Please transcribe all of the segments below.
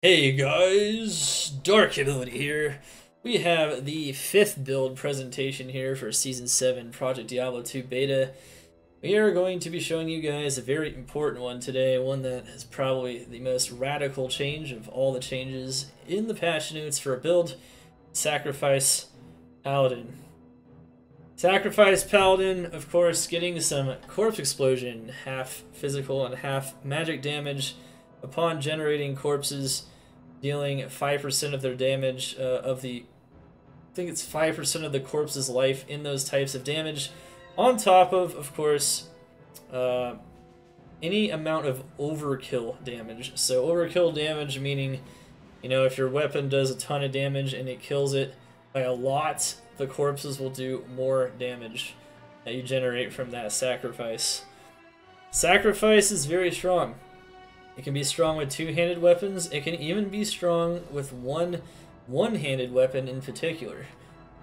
Hey guys, Dark Ability here. We have the 5th build presentation here for Season 7 Project Diablo 2 Beta. We are going to be showing you guys a very important one today, one that is probably the most radical change of all the changes in the patch notes for a build. Sacrifice Paladin. Sacrifice Paladin, of course, getting some corpse explosion, half physical and half magic damage upon generating corpses, dealing 5% of their damage I think it's 5% of the corpse's life in those types of damage, on top of course, any amount of overkill damage. So overkill damage meaning, you know, if your weapon does a ton of damage and it kills it by a lot, the corpses will do more damage that you generate from that sacrifice. Sacrifice is very strong. It can be strong with two-handed weapons. It can even be strong with one-handed weapon in particular.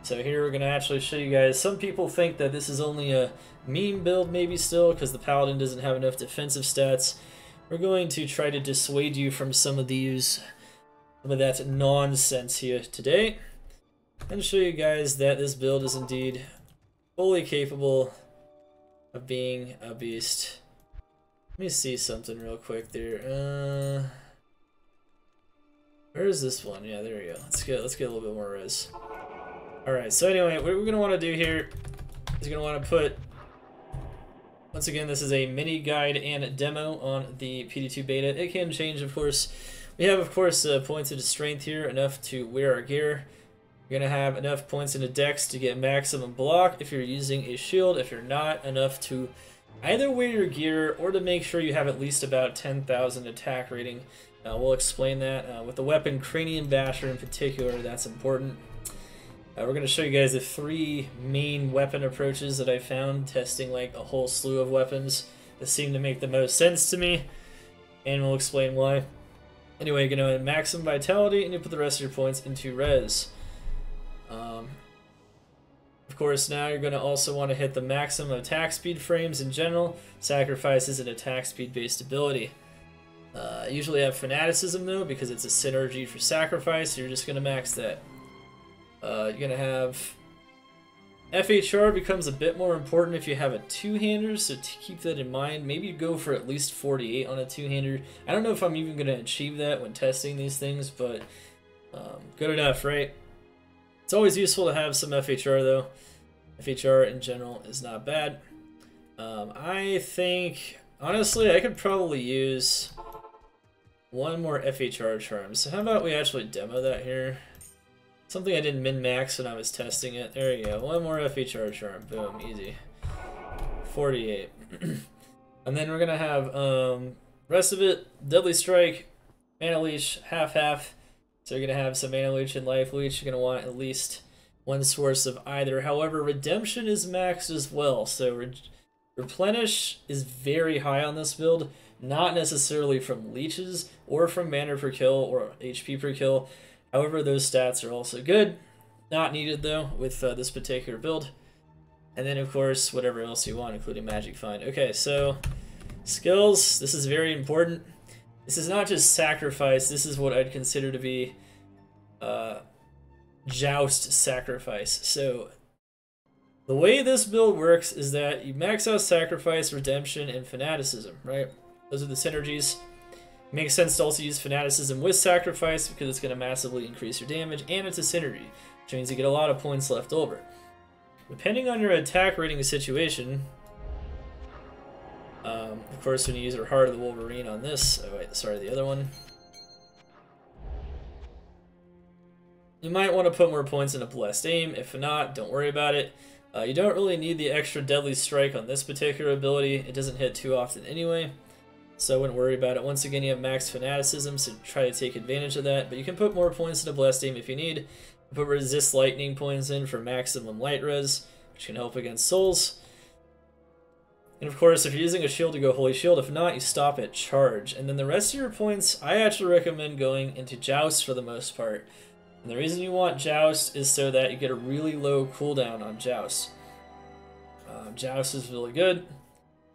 So here we're going to actually show you guys. Some people think that this is only a meme build maybe still because the Paladin doesn't have enough defensive stats. We're going to try to dissuade you from some of that nonsense here today and show you guys that this build is indeed fully capable of being a beast. Let me see something real quick there. Where is this one? Yeah, there we go. Let's get a little bit more res. Alright, so anyway, what we're gonna want to do here is you're gonna want to put, once again, this is a mini guide and demo on the PD2 beta. It can change, of course. We have, of course, points into strength here, enough to wear our gear. You're gonna have enough points into dex to get maximum block if you're using a shield. If you're not, enough to either wear your gear or to make sure you have at least about 10,000 attack rating. We'll explain that. With the weapon Cranium Basher in particular, that's important. We're going to show you guys the 3 main weapon approaches that I found, testing like a whole slew of weapons that seem to make the most sense to me, and we'll explain why. Anyway, you're going to maximum vitality, and you put the rest of your points into res. Of course, now you're going to also want to hit the maximum attack speed frames in general. Sacrifice is an attack speed based ability. I usually have Fanaticism though, because it's a synergy for Sacrifice, so you're just going to max that. You're going to have FHR becomes a bit more important if you have a two-hander, so to keep that in mind, maybe go for at least 48 on a two-hander. I don't know if I'm even going to achieve that when testing these things, but good enough, right? It's always useful to have some FHR though. FHR in general is not bad. I think, honestly, I could probably use one more FHR charm. So how about we actually demo that here? Something I didn't min-max when I was testing it. There you go. One more FHR charm. Boom. Easy. 48. And then we're going to have rest of it, Deadly Strike, Mana Leech, half-half. So you're going to have some Mana Leech and Life Leech. You're going to want at least one source of either. However, Redemption is maxed as well. So Replenish is very high on this build. Not necessarily from leeches or from mana per kill or HP per kill. However, those stats are also good. Not needed though with this particular build. And then of course, whatever else you want, including Magic Find. Okay, so skills. This is very important. This is not just Sacrifice. This is what I'd consider to be Joust Sacrifice. So the way this build works is that you max out Sacrifice, Redemption, and Fanaticism, right? Those are the synergies. It makes sense to also use Fanaticism with Sacrifice because it's going to massively increase your damage, and it's a synergy, which means you get a lot of points left over. Depending on your attack rating situation, of course, when you use your Heart of the Wolverine on this, oh wait, sorry, the other one, you might want to put more points into Blessed Aim. If not, don't worry about it. You don't really need the extra Deadly Strike on this particular ability. It doesn't hit too often anyway, so I wouldn't worry about it. Once again, you have max Fanaticism, so try to take advantage of that. But you can put more points into Blessed Aim if you need. Put Resist Lightning points in for maximum light res, which can help against souls. And of course, if you're using a shield, to go Holy Shield. If not, you stop at Charge. And then the rest of your points, I actually recommend going into Joust for the most part. And the reason you want Joust is so that you get a really low cooldown on Joust. Joust is really good.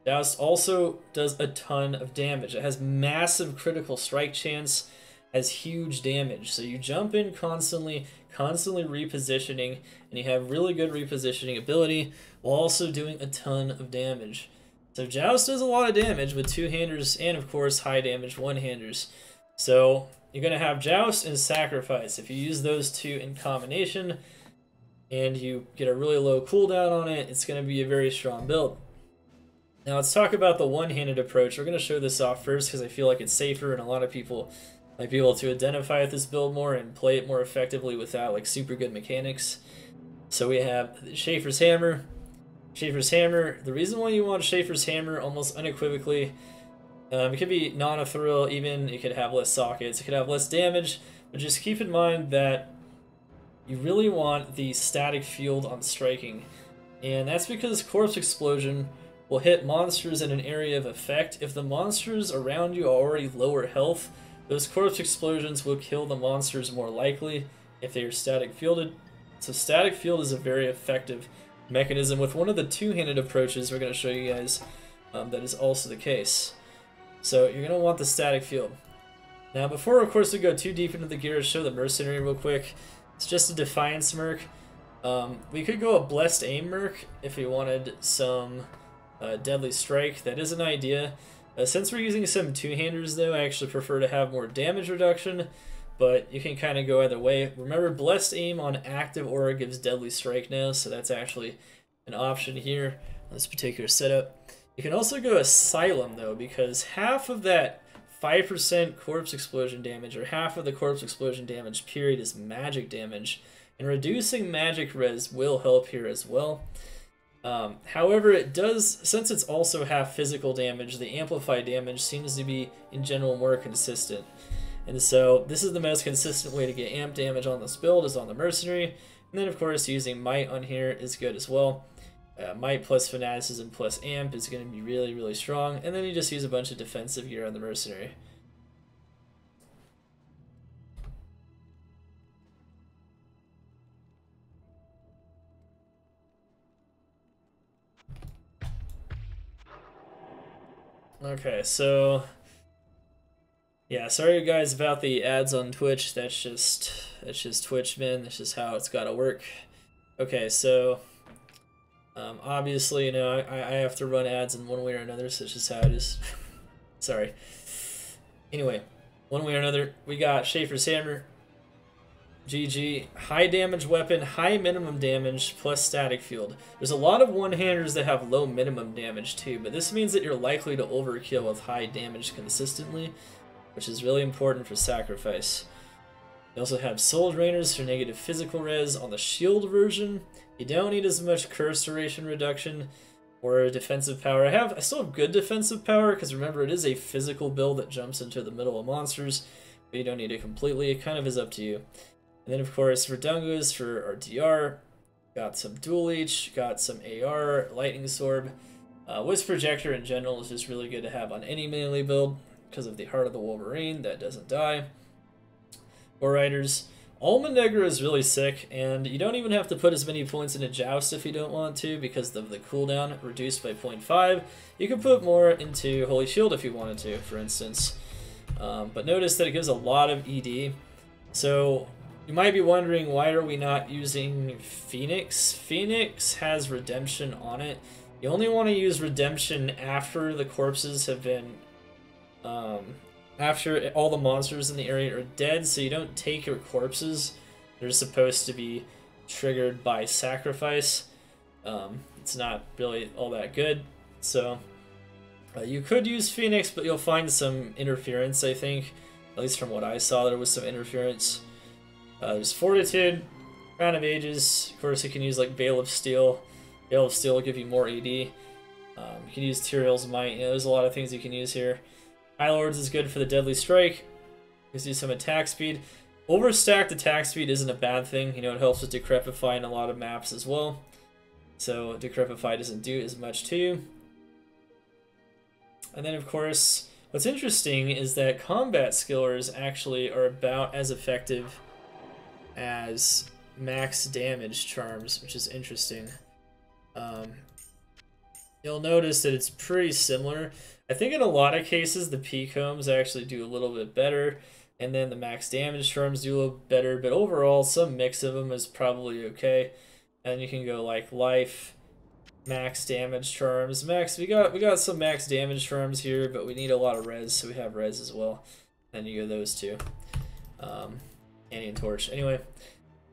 Joust also does a ton of damage. It has massive critical strike chance. has huge damage. So you jump in constantly repositioning, and you have really good repositioning ability while also doing a ton of damage. So Joust does a lot of damage with two-handers and of course high damage one-handers. So you're going to have Joust and Sacrifice. If you use those two in combination and you get a really low cooldown on it, it's going to be a very strong build. Now let's talk about the one-handed approach. We're going to show this off first because I feel like it's safer and a lot of people might be able to identify with this build more and play it more effectively without like super good mechanics. So we have Schaefer's Hammer. Schaefer's Hammer, the reason why you want Schaefer's Hammer almost unequivocally, it could be non-ethereal even, it could have less sockets, it could have less damage, but just keep in mind that you really want the static field on striking. And that's because Corpse Explosion will hit monsters in an area of effect. If the monsters around you are already lower health, those Corpse Explosions will kill the monsters more likely if they are static fielded. So static field is a very effective mechanism. With one of the two-handed approaches we're going to show you guys, that is also the case. So you're going to want the static field. Now before of course we go too deep into the gear, show the Mercenary real quick. It's just a Defiance Merc. We could go a Blessed Aim Merc if we wanted some Deadly Strike. That is an idea. Since we're using some two-handers though, I actually prefer to have more damage reduction, but you can kind of go either way. Remember, Blessed Aim on active aura gives Deadly Strike now, so that's actually an option here on this particular setup. You can also go Asylum though, because half of that 5% Corpse Explosion damage, or half of the Corpse Explosion damage period, is magic damage, and reducing magic res will help here as well. However, it does, since it's also half physical damage, the amplified damage seems to be in general more consistent. And so this is the most consistent way to get amp damage on this build, is on the Mercenary. And then of course using Might on here is good as well. Might plus Fanaticism plus amp is going to be really, really strong. And then you just use a bunch of defensive gear on the Mercenary. Okay, so yeah, sorry guys about the ads on Twitch. That's just Twitch, man. That's just how it's gotta work. Okay, so obviously, you know, I have to run ads in one way or another, so it's just how it is. Sorry. Anyway, one way or another, we got Schaefer's Hammer. GG, high damage weapon, high minimum damage, plus static field. There's a lot of one-handers that have low minimum damage too, but this means that you're likely to overkill with high damage consistently, which is really important for Sacrifice. You also have Soul Drainers for negative physical res on the shield version. You don't need as much curse duration reduction or defensive power. I still have good defensive power, because remember, it is a physical build that jumps into the middle of monsters, but you don't need it completely. It kind of is up to you. And then, of course, for Dungus, for our DR, got some Dual Leech, got some AR, Lightning Sword. Wisp Projector in general is just really good to have on any melee build because of the Heart of the Wolverine that doesn't die. War Riders. Almond Negra is really sick, and you don't even have to put as many points into Joust if you don't want to, because of the cooldown reduced by 0.5. You can put more into Holy Shield if you wanted to, for instance. But notice that it gives a lot of ED. So you might be wondering, why are we not using Phoenix? Phoenix has Redemption on it. You only want to use Redemption after the corpses have been, after all the monsters in the area are dead, so you don't take your corpses. They're supposed to be triggered by Sacrifice. It's not really all that good. So you could use Phoenix, but you'll find some interference, I think. At least from what I saw, there was some interference. There's Fortitude, Crown of Ages. Of course, you can use like Veil of Steel. Veil of Steel will give you more AD. You can use Tyrael's Might. You know, there's a lot of things you can use here. High Lords is good for the Deadly Strike. Gives you some attack speed. Overstacked attack speed isn't a bad thing. You know, it helps with Decrepify in a lot of maps as well. So Decrepify doesn't do as much to you. And then, of course, what's interesting is that combat skillers actually are about as effective as max damage charms, which is interesting. You'll notice that it's pretty similar. I think in a lot of cases the P-combs actually do a little bit better. And then the max damage charms do a little better, but overall, some mix of them is probably okay. And you can go like life, max damage charms. We got some max damage charms here, but we need a lot of res, so we have res as well. And you go those two. Candy and torch. Anyway,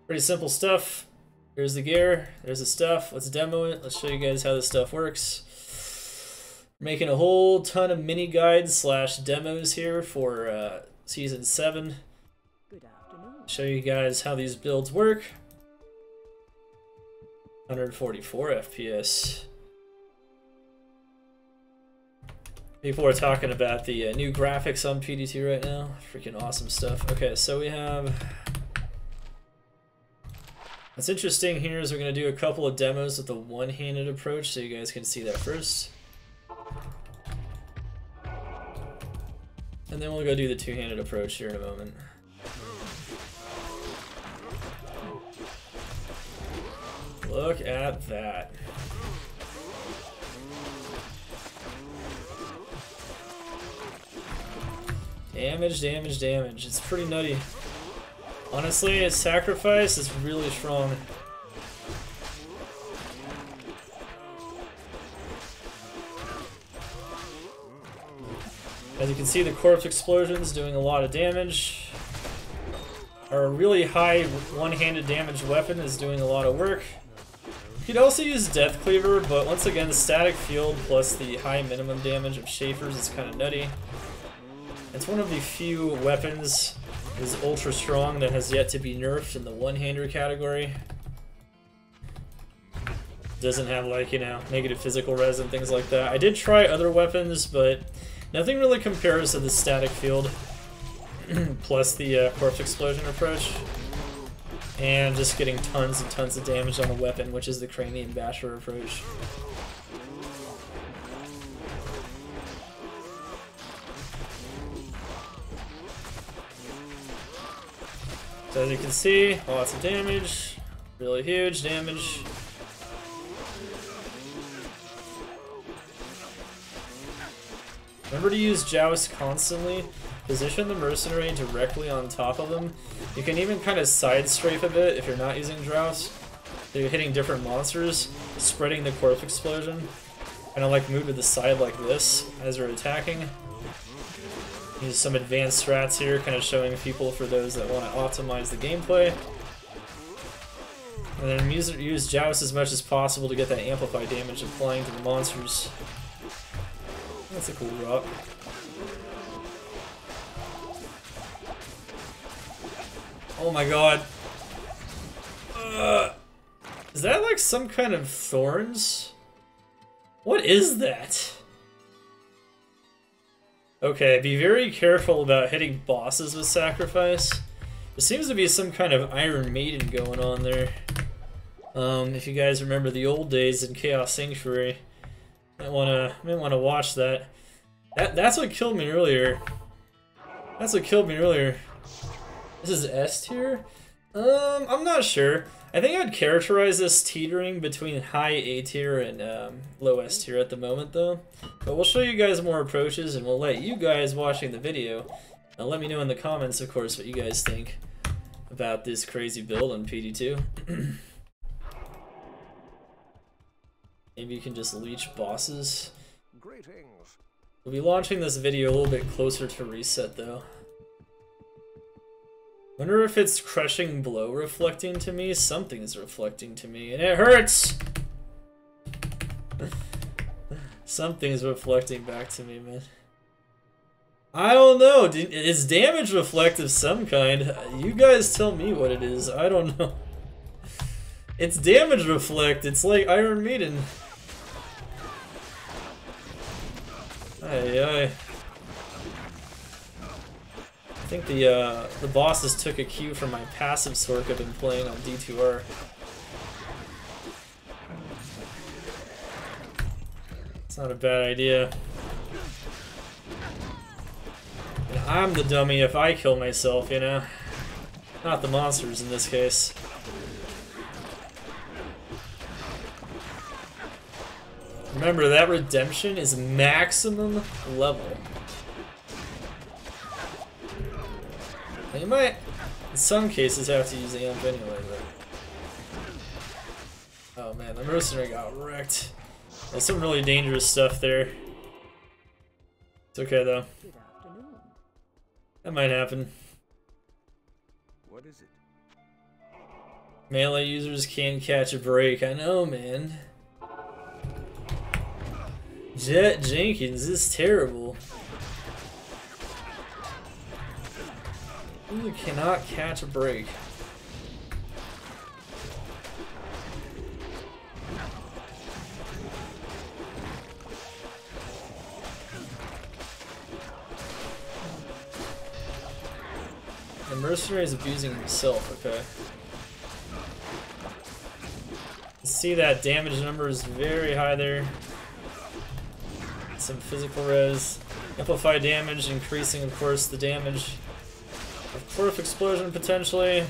pretty simple stuff. Here's the gear, there's the stuff. Let's demo it. Let's show you guys how this stuff works. Making a whole ton of mini guides slash demos here for Season 7. Good afternoon. Show you guys how these builds work. 144 FPS. People are talking about the new graphics on PD2 right now. Freaking awesome stuff. Okay, so we have... What's interesting here is we're going to do a couple of demos with the one-handed approach, so you guys can see that first. And then we'll go do the two-handed approach here in a moment. Look at that. Damage, damage, damage. It's pretty nutty. Honestly, its sacrifice is really strong. As you can see, the corpse explosions doing a lot of damage. Our really high one-handed damage weapon is doing a lot of work. You could also use Death Cleaver, but once again, the static field plus the high minimum damage of Schaefer's is kind of nutty. It's one of the few weapons that is ultra strong that has yet to be nerfed in the one-hander category. Doesn't have, like, you know, negative physical res and things like that. I did try other weapons, but nothing really compares to the static field plus the corpse explosion approach. And just getting tons and tons of damage on a weapon, which is the Cranium Basher approach. So as you can see, lots of damage, really huge damage. Remember to use Joust constantly. Position the mercenary directly on top of them. You can even kind of side strafe a bit if you're not using Joust. So you're hitting different monsters, spreading the corpse explosion. Kind of like move to the side like this as you're attacking. Use some advanced strats here, kind of showing people for those that want to optimize the gameplay. And then use Joust as much as possible to get that amplified damage applying to the monsters. That's a cool drop. Oh my god. Is that like some kind of thorns? What is that? Okay, be very careful about hitting bosses with sacrifice. There seems to be some kind of Iron Maiden going on there. If you guys remember the old days in Chaos Sanctuary, might wanna watch that. That's what killed me earlier. That's what killed me earlier. This is S tier? I'm not sure. I think I'd characterize this teetering between high A tier and low S tier at the moment though. But we'll show you guys more approaches and we'll let you guys watching the video let me know in the comments, of course, what you guys think about this crazy build on PD2. Maybe you can just leech bosses. Greetings. We'll be launching this video a little bit closer to reset though. Wonder if it's crushing blow reflecting to me? Something's reflecting to me, and it hurts! Something's reflecting back to me, man. I don't know. It's damage reflect of some kind. You guys tell me what it is. I don't know. It's damage reflect. It's like Iron Maiden. Aye, aye. I think the bosses took a cue from my passive Sork I've been playing on D2R. It's not a bad idea. And I'm the dummy if I kill myself, you know? Not the monsters in this case. Remember, that redemption is maximum level. Now you might, in some cases, have to use amp anyway, but... Oh man, the mercenary got wrecked. There's some really dangerous stuff there. It's okay though. Good afternoon. That might happen. What is it? Melee users can catch a break. I know, man. Jet Jenkins is terrible. You cannot catch a break. The mercenary is abusing himself, okay. See that damage number is very high there. Some physical res. Amplify damage, increasing of course the damage of Corpse Explosion potentially.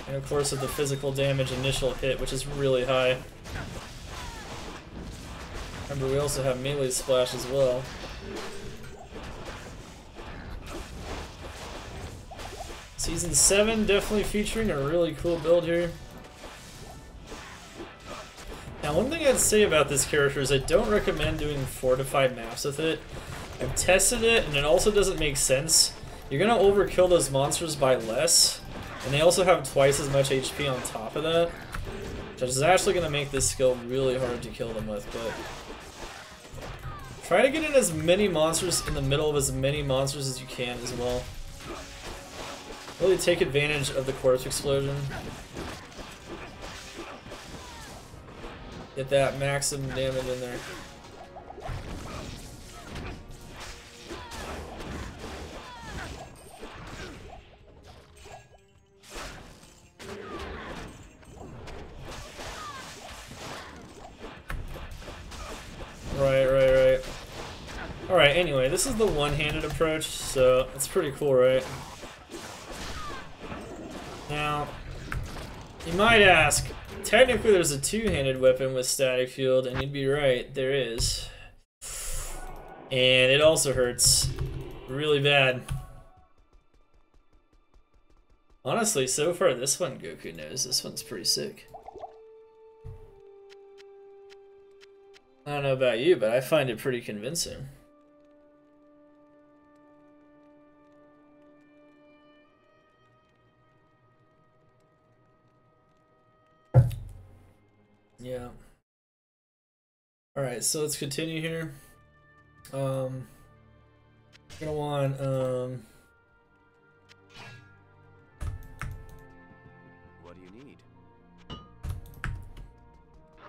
And of course of the physical damage initial hit, which is really high. Remember, we also have melee splash as well. Season 7 definitely featuring a really cool build here. Now, one thing I'd say about this character is I don't recommend doing fortified maps with it. I've tested it, and it also doesn't make sense. You're gonna overkill those monsters by less, and they also have twice as much HP on top of that, which is actually gonna make this skill really hard to kill them with, but... Try to get in as many monsters in the middle of as many monsters as you can as well. Really take advantage of the Corpse Explosion. Get that maximum damage in there. Right. Alright, anyway, this is the one-handed approach, so it's pretty cool, right? Now, you might ask, technically there's a two-handed weapon with static field, and you'd be right, there is. And it also hurts really bad. Honestly, so far this one Goku knows, this one's pretty sick. I don't know about you, but I find it pretty convincing. Yeah. Alright, so let's continue here. We're gonna want What do you need?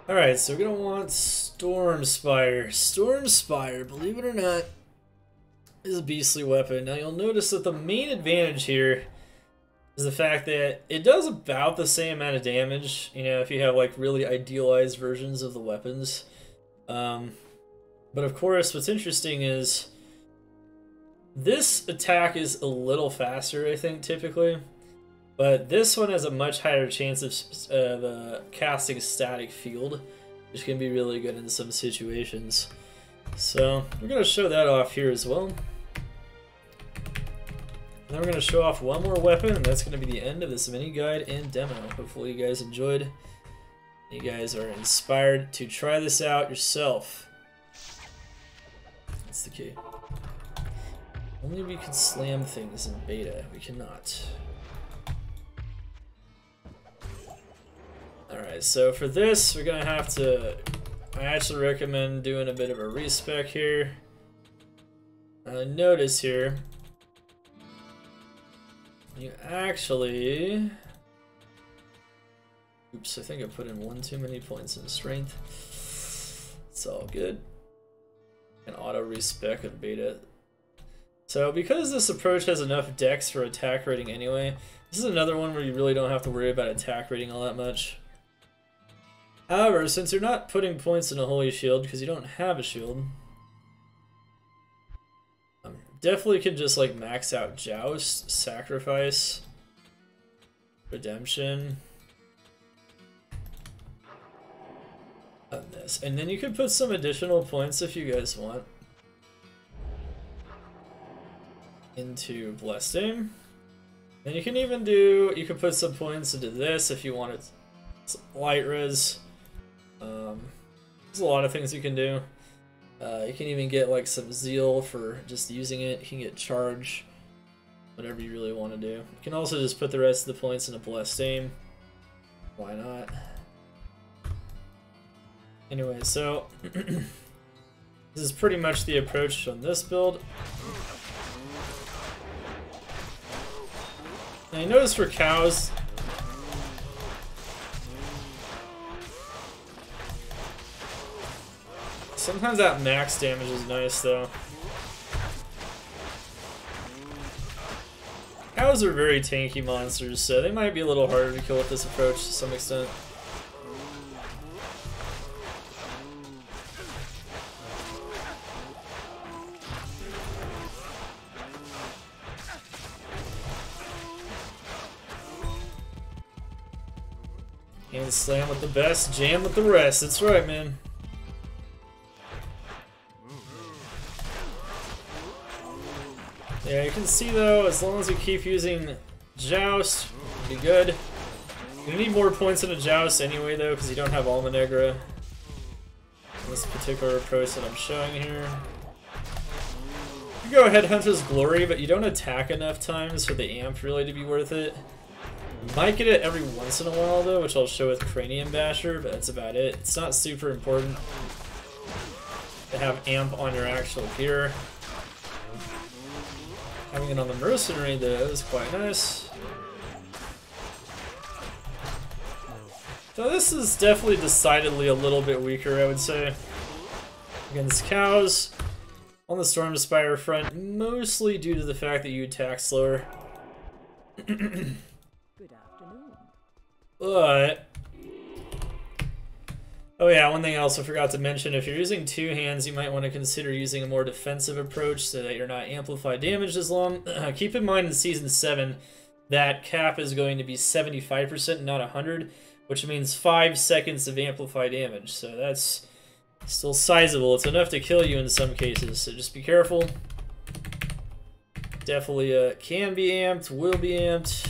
Alright, so we're gonna want Storm Spire. Storm Spire, believe it or not, is a beastly weapon. Now you'll notice that the main advantage here is the fact that it does about the same amount of damage, you know, if you have like really idealized versions of the weapons. But of course, what's interesting is this attack is a little faster, I think, typically. But this one has a much higher chance of casting static field, which can be really good in some situations. So we're going to show that off here as well. And then we're going to show off one more weapon, and that's going to be the end of this mini guide and demo. Hopefully you guys enjoyed. You guys are inspired to try this out yourself. That's the key. Only we can slam things in beta. We cannot. Alright, so for this, we're going to have to... I actually recommend doing a bit of a respec here. Notice here... You actually... Oops, I think I put in one too many points in strength. It's all good. And auto respec in beta. So because this approach has enough dex for attack rating anyway, this is another one where you really don't have to worry about attack rating all that much. However, since you're not putting points in a holy shield because you don't have a shield, definitely can just like max out Joust, Sacrifice, Redemption, on this. And then you could put some additional points if you guys want into Blessed Aim. And you can even do, you can put some points into this if you wanted some light res. There's a lot of things you can do. You can even get like some zeal for just using it. You can get charge, whatever you really want to do. You can also just put the rest of the points into Blessed Aim. Why not? Anyway, so this is pretty much the approach on this build. Now you notice for cows, sometimes that max damage is nice though. Cows are very tanky monsters, so they might be a little harder to kill with this approach to some extent. And slam with the best, jam with the rest. That's right, man. Yeah, you can see though, as long as we keep using Joust, it'll be good. You need more points in a Joust anyway though, because you don't have Alma Negra in this particular approach that I'm showing here. You go ahead Hunter's Glory, but you don't attack enough times for the amp really to be worth it. You might get it every once in a while though, which I'll show with Cranium Basher, but that's about it. It's not super important to have amp on your actual gear. Having it on the Mercenary though is quite nice. So this is definitely decidedly a little bit weaker, I would say, against cows. On the Storm Spire front, mostly due to the fact that you attack slower. Good afternoon. But oh yeah, one thing I also forgot to mention, if you're using two hands, you might want to consider using a more defensive approach so that you're not amplified damaged as long. Keep in mind in Season 7, that cap is going to be 75%, not 100, which means 5 seconds of amplified damage, so that's still sizable. It's enough to kill you in some cases, so just be careful. Definitely can be amped, will be amped.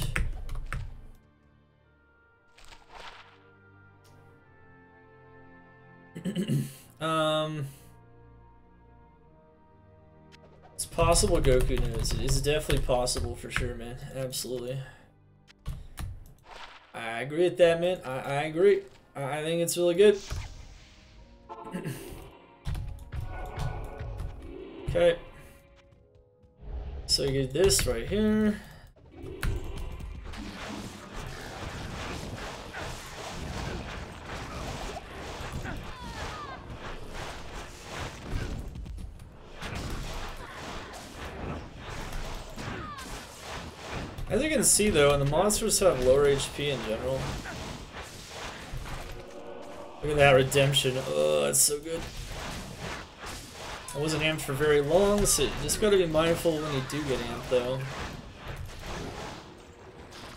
It's possible Goku knows. It is definitely possible for sure, man. Absolutely. I agree with that, man. I agree. I think it's really good. Okay. So you get this right here. As you can see though, and the monsters have lower HP in general. Look at that redemption. Oh, that's so good. I wasn't amped for very long, so you just gotta be mindful when you do get amped though.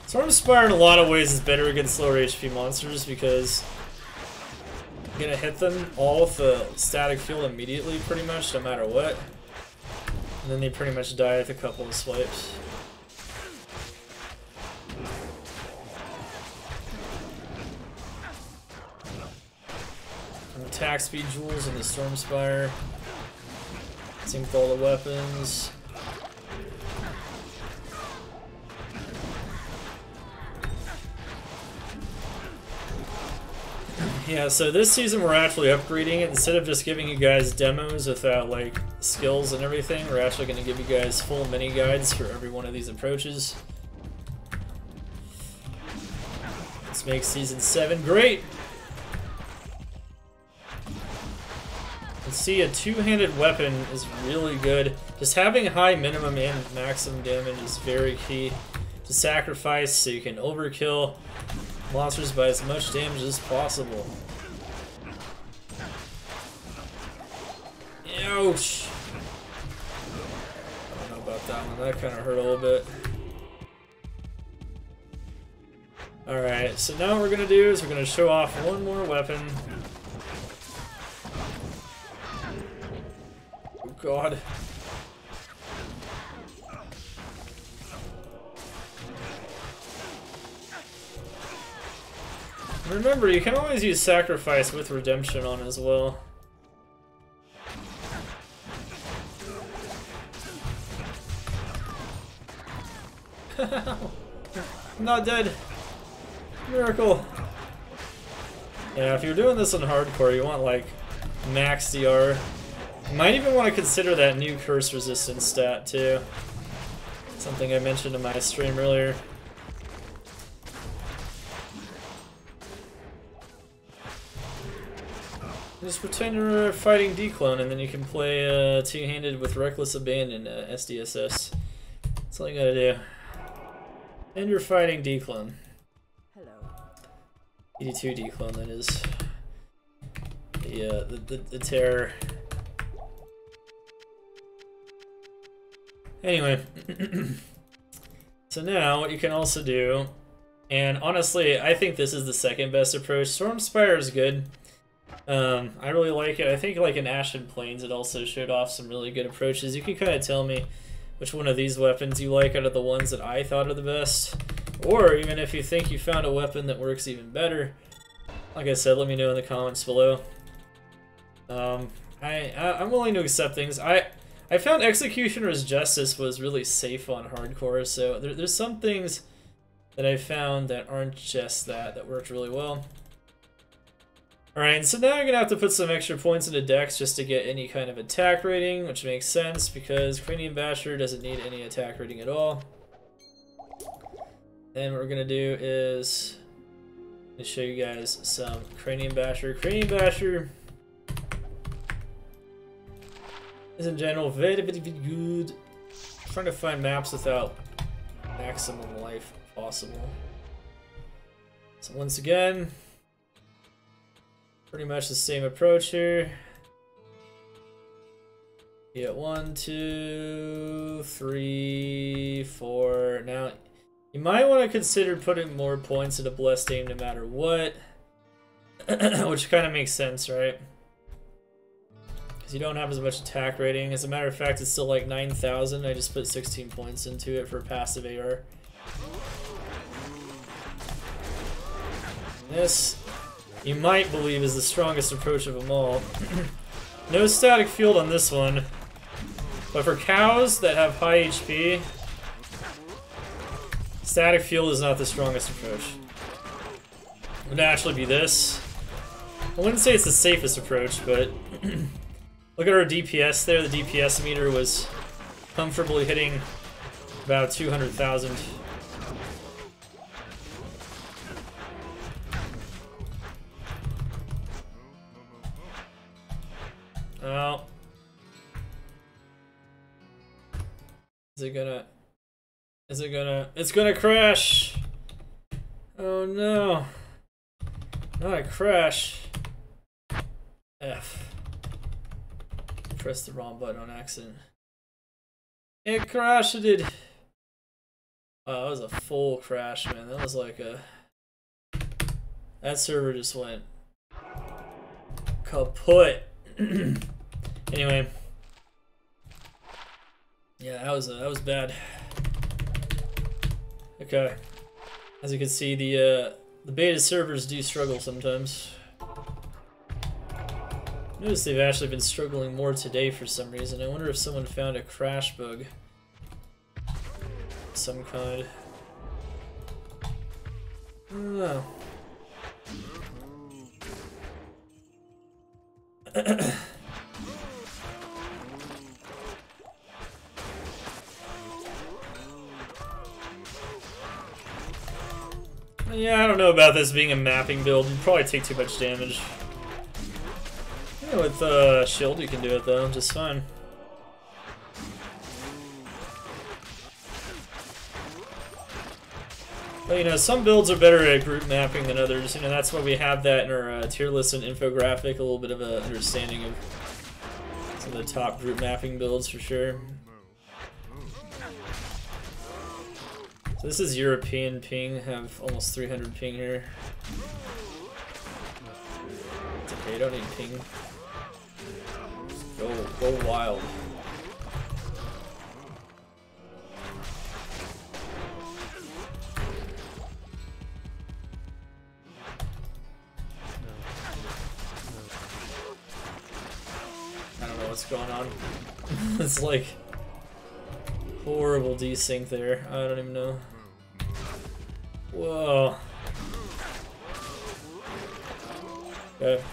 Storm Spire in a lot of ways is better against lower HP monsters because you're gonna hit them all with the static field immediately pretty much, no matter what. And then they pretty much die with a couple of swipes. Attack speed jewels in the Storm Spire. Sync with all the weapons. Yeah, so this season we're actually upgrading it. Instead of just giving you guys demos without like skills and everything, we're actually going to give you guys full mini guides for every one of these approaches. Let's make Season 7 great! See, a two-handed weapon is really good. Just having high minimum and maximum damage is very key to sacrifice so you can overkill monsters by as much damage as possible. Ouch! I don't know about that one. That kind of hurt a little bit. Alright, so now what we're going to do is we're going to show off one more weapon. God. Remember, you can always use Sacrifice with Redemption on as well. I'm not dead. Miracle. Yeah, if you're doing this on hardcore, you want like max DR. You might even want to consider that new curse resistance stat too. Something I mentioned in my stream earlier. Just pretend you're fighting D-Clone and then you can play two-handed with Reckless Abandon SDSS. That's all you gotta do. And you're fighting D-Clone. Hello. PD2 D-Clone, that is. The terror. Anyway. So now what you can also do, and honestly I think this is the second best approach. Stormspire is good. I really like it. I think like in Ashen Plains it also showed off some really good approaches. You can kind of tell me which one of these weapons you like out of the ones that I thought are the best. Or even if you think you found a weapon that works even better, like I said, let me know in the comments below. I'm willing to accept things. I found Executioner's Justice was really safe on hardcore, so there's some things that I found that aren't just that worked really well. Alright, so now you're going to have to put some extra points into Dex just to get any kind of attack rating, which makes sense because Cranium Basher doesn't need any attack rating at all. Then what we're going to do is show you guys some Cranium Basher. Cranium Basher is in general very, very, very good. I'm trying to find maps without maximum life possible. So once again, pretty much the same approach here. You get 1, 2, 3, 4. Now, you might want to consider putting more points into Blessed Aim no matter what. Which kind of makes sense, right? Because you don't have as much attack rating. As a matter of fact, it's still like 9,000. I just put 16 points into it for passive AR. This, you might believe, is the strongest approach of them all. No static field on this one. But for cows that have high HP, static field is not the strongest approach. It would actually be this. I wouldn't say it's the safest approach, but look at our DPS there. The DPS meter was comfortably hitting about 200,000. Oh. It's gonna crash! Oh no. Not a crash. F. Pressed the wrong button on accident. It crashed it. Wow, that was a full crash, man. That was like a... That server just went kaput. Anyway. Yeah, that was bad. Okay. As you can see, the beta servers do struggle sometimes. Notice they've actually been struggling more today for some reason. I wonder if someone found a crash bug of some kind. I don't know. Yeah, I don't know about this being a mapping build. You'd probably take too much damage. Yeah, with shield you can do it though, just fine. But you know, some builds are better at group mapping than others. You know, that's why we have that in our tier list and infographic, a little bit of an understanding of some of the top group mapping builds for sure. So this is European ping, have almost 300 ping here. It's okay, you don't need ping. Go wild. what's going on. It's like horrible desync there. I don't even know. Whoa. Okay.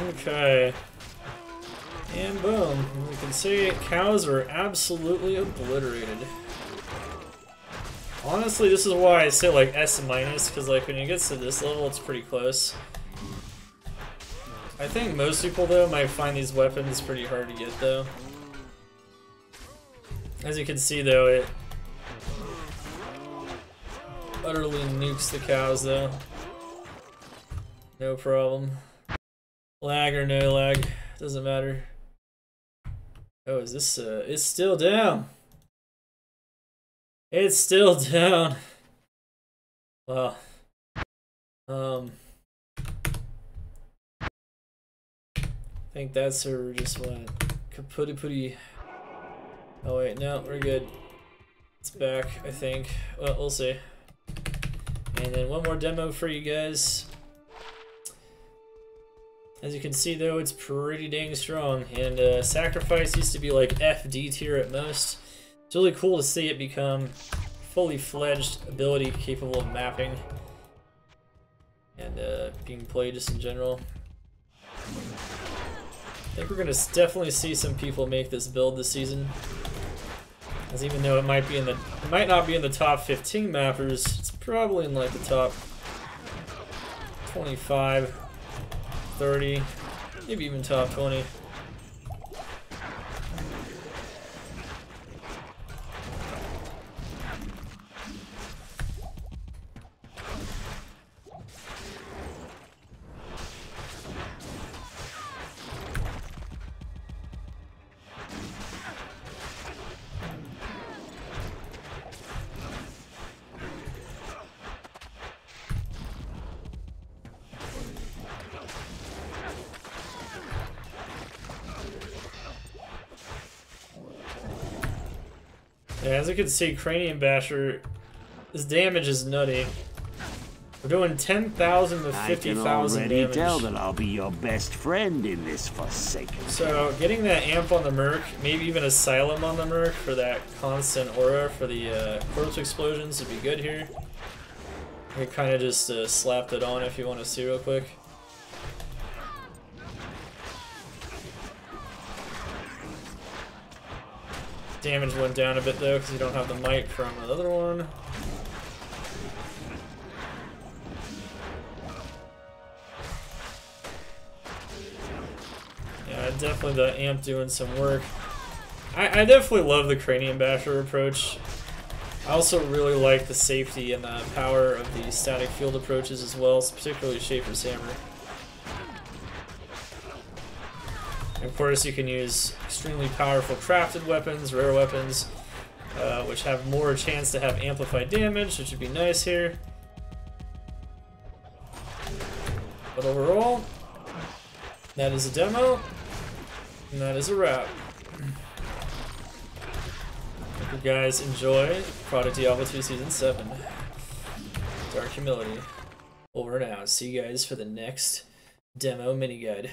Okay. And boom. We can see cows are absolutely obliterated. Honestly, this is why I say like S-, because like when you get to this level, it's pretty close. I think most people though might find these weapons pretty hard to get though. As you can see though, it utterly nukes the cows though. No problem. Lag or no lag, doesn't matter. Oh, is this, it's still down. It's still down. Wow. I think that server just went kaputty-putty. Oh wait, no, we're good. It's back, I think. Well, we'll see. And then one more demo for you guys. As you can see though, it's pretty dang strong, and Sacrifice used to be like FD tier at most. It's really cool to see it become fully fledged ability capable of mapping and being played just in general. I think we're gonna definitely see some people make this build this season. As even though it might not be in the top 15 mappers, it's probably in like the top 25. 30, maybe even top 20. Yeah, as you can see, Cranium Basher, his damage is nutty. We're doing 10,000 to 50,000 damage. I can already tell that I'll be your best friend in this forsaken. So, getting that amp on the Merc, maybe even Asylum on the Merc for that constant aura for the corpse explosions would be good here. I could kind of just slap it on if you want to see real quick. Damage went down a bit though, because you don't have the might from the other one. Yeah, definitely the amp doing some work. I definitely love the Cranium Basher approach. I also really like the safety and the power of the static field approaches as well, particularly Schaefer's Hammer. Of course, you can use extremely powerful crafted weapons, rare weapons, which have more chance to have amplified damage, which would be nice here. But overall, that is a demo, and that is a wrap. Hope you guys enjoy Project Diablo 2 Season 7. Dark Humility. Over and out. See you guys for the next demo mini guide.